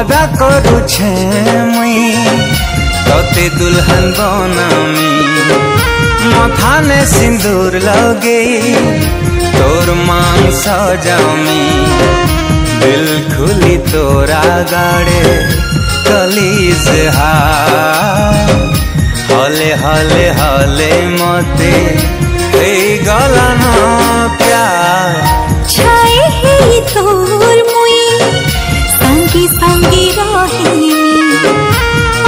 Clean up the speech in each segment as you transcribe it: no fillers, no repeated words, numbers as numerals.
वादा करुछे मुई तोते दुल्हन बनामी मथाने सिंदूर लगे तोर मांग सजामी दिल खुली तोरा गाड़े कलीज हले हले हले मते गला न प्यार छाए ही तोर मुई संगी संगी रही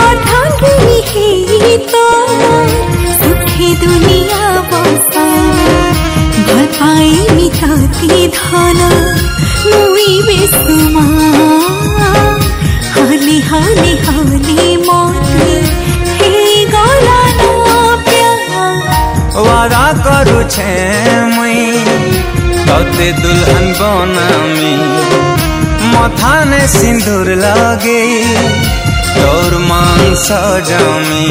अर्धांगिनी ही तो सुखी दुनिया बसा भल पाई मिताती धन मुई बेसुमा हाली हाली हाली मोती हे गला न प्यार वादा करुछे मुई तोते दुल्हन बनामी मथाने सिंदूर लगे तोर मांग सजामी।